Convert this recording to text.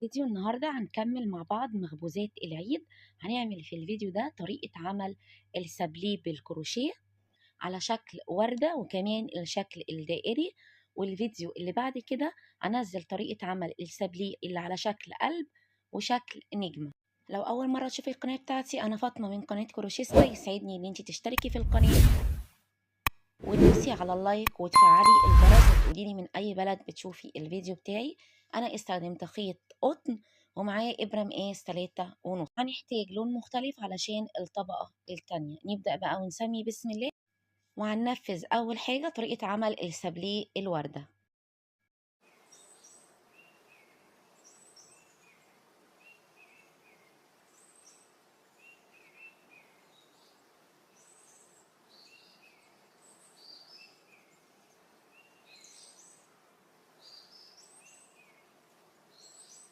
فيديو النهاردة هنكمل مع بعض مخبوزات العيد. هنعمل في الفيديو ده طريقة عمل السابليه بالكروشيه على شكل وردة وكمان الشكل الدائري. والفيديو اللي بعد كده هنزل طريقة عمل السابليه اللي على شكل قلب وشكل نجمة. لو أول مرة تشوفي القناة بتاعتي أنا فاطمة من قناة كروشيستا، يسعدني إن انتي تشتركي في القناة وتدوسي على اللايك وتفعلي الجرس وتقوليلي من أي بلد بتشوفي الفيديو بتاعي. أنا استخدمت خيط قطن ومعايا إبرة مقاس 3.5. هنحتاج لون مختلف علشان الطبقة التانية. نبدأ بقى ونسمي بسم الله، وهننفذ أول حاجة طريقة عمل السابليه الوردة.